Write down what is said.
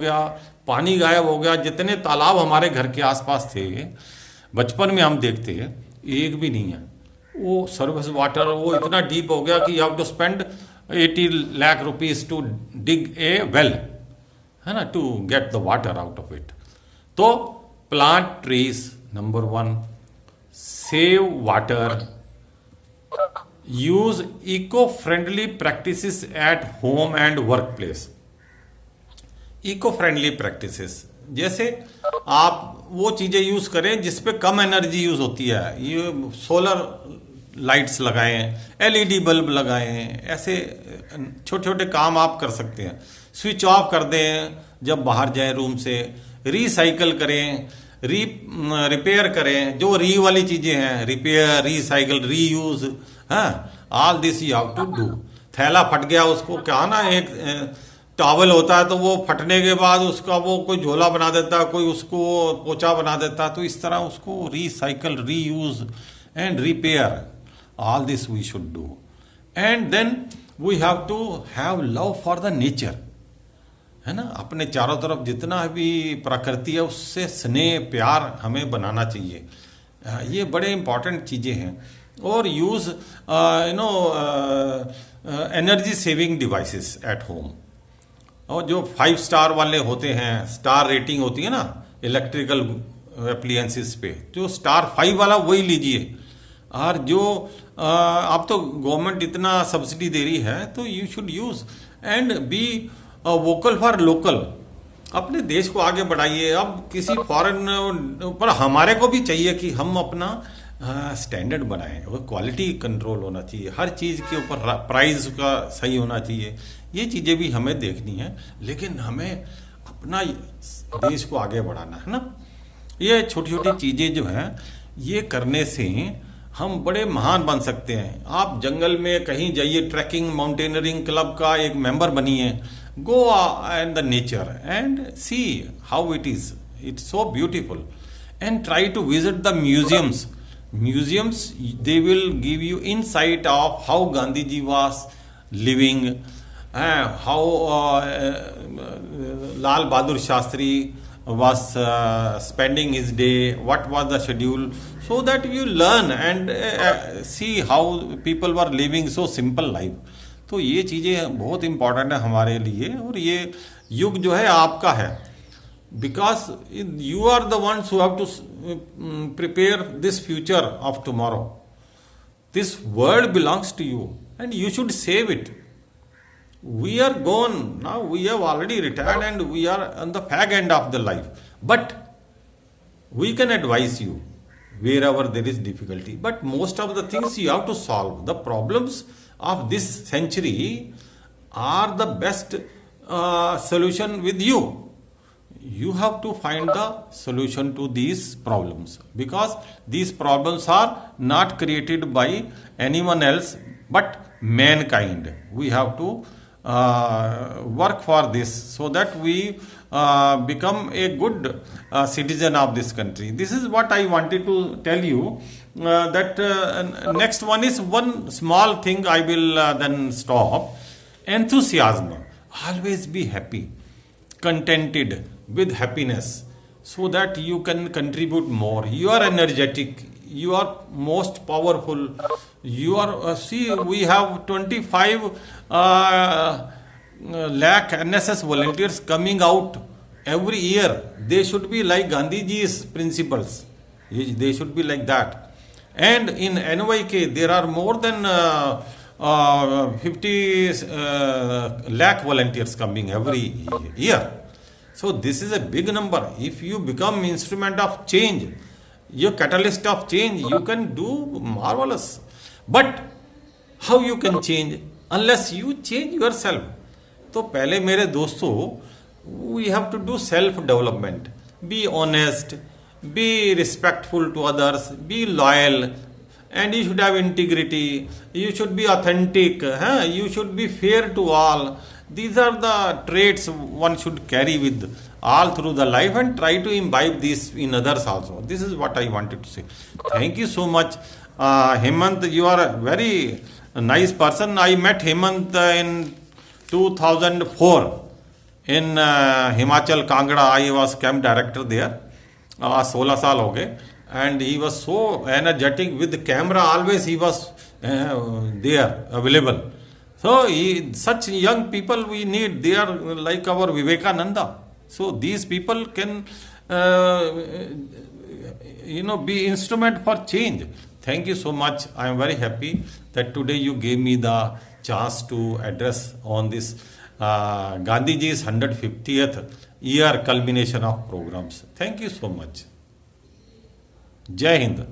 गया, पानी गायब हो गया। जितने तालाब हमारे घर के आसपास थे बचपन में हम देखते, एक भी नहीं है। वो सर्विस वाटर वो इतना डीप हो गया कि you have to spend 80 lakh rupees to dig a well, है ना, to get the water out of it. तो plant trees, number one, save water, use eco friendly practices at home and work place. Eco friendly practices जैसे आप वो चीज़ें use करें जिस पे कम एनर्जी यूज़ होती है। ये सोलर लाइट्स लगाएं, एलईडी बल्ब लगाएं, ऐसे छोटे छोटे काम आप कर सकते हैं। स्विच ऑफ कर दें जब बाहर जाएं रूम से। रिसाइकल करें, रिपेयर करें, जो री वाली चीज़ें हैं, रिपेयर, रिसाइकल, रीयूज, हाँ, all this you have to do. थैला फट गया, उसको क्या ना, एक टॉवल होता है तो वो फटने के बाद उसका वो कोई झोला बना देता है, कोई उसको पोछा बना देता है। तो इस तरह उसको recycle, reuse and repair, all this we should do. And then we have to have love for the nature, है ना। अपने चारों तरफ जितना भी प्रकृति है उससे स्नेह प्यार हमें बनाना चाहिए। ये बड़े इंपॉर्टेंट चीज़ें हैं। और use energy saving devices at home. और जो 5 स्टार वाले होते हैं, स्टार रेटिंग होती है ना इलेक्ट्रिकल एप्लियंसेस पे, जो स्टार 5 वाला वही लीजिए। और जो अब तो गवर्नमेंट इतना सब्सिडी दे रही है तो you should use and be vocal for local. अपने देश को आगे बढ़ाइए। अब किसी फॉरेन पर हमारे को भी चाहिए कि हम अपना स्टैंडर्ड बनाएं। और क्वालिटी कंट्रोल होना चाहिए, हर चीज़ के ऊपर प्राइस का सही होना चाहिए। ये चीज़ें भी हमें देखनी है, लेकिन हमें अपना देश को आगे बढ़ाना है ना। ये छोटी छोटी चीज़ें जो हैं ये करने से हम बड़े महान बन सकते हैं। आप जंगल में कहीं जाइए, ट्रैकिंग माउंटेनरिंग क्लब का एक मेंबर बनिए। Go in the nature and see how it is, it's so beautiful. And try to visit the museums. Museums, they will give you insight of how Gandhiji was living, how Lal Bahadur Shastri was spending his day, what was the schedule, so that you learn and see how people were living so simple life. तो ये चीज़ें बहुत important है हमारे लिए। और ये युग जो है आपका है, because you are the ones who have to prepare this future of tomorrow. This world belongs to you and you should save it. We are gone now, we have already retired and we are on the fag end of the life, but we can advise you wherever there is difficulty. But most of the things you have to solve. The problems of this century are the best solution with you. You have to find the solution to these problems, because these problems are not created by anyone else but mankind. We have to work for this so that we become a good citizen of this country. This is what I wanted to tell you. That next one is one small thing I will then stop. Enthusiasm. Always be happy, contented, with happiness, so that you can contribute more. You are energetic, you are most powerful. You are see, we have 25 lakh NSS volunteers coming out every year. They should be like Gandhiji's principles. They should be like that. And in NYK there are more than 50 lakh volunteers coming every year. So this is a big number. If you become instrument of change, your catalyst of change, you can do marvelous. But how you can change unless you change yourself? तो पहले मेरे दोस्तों, we have to do self development. Be honest, be respectful to others, be loyal, and you should have integrity. You should be authentic. You should be fair to all. These are the traits one should carry with all through the life and try to imbibe these in others also. This is what I wanted to say. Thank you so much. Hemant, you are a very nice person. I met Hemant in 2004 in Himachal Kangra. I was camp director there. 16 साल हो गए. And he was so energetic with the camera. Always he was there, available. So such young people we need. They are like our Vivekananda. So these people can, be instrument for change. Thank you so much. I am very happy that today you gave me the chance to address on this Gandhiji's 150th year culmination of programs. Thank you so much. Jai Hind.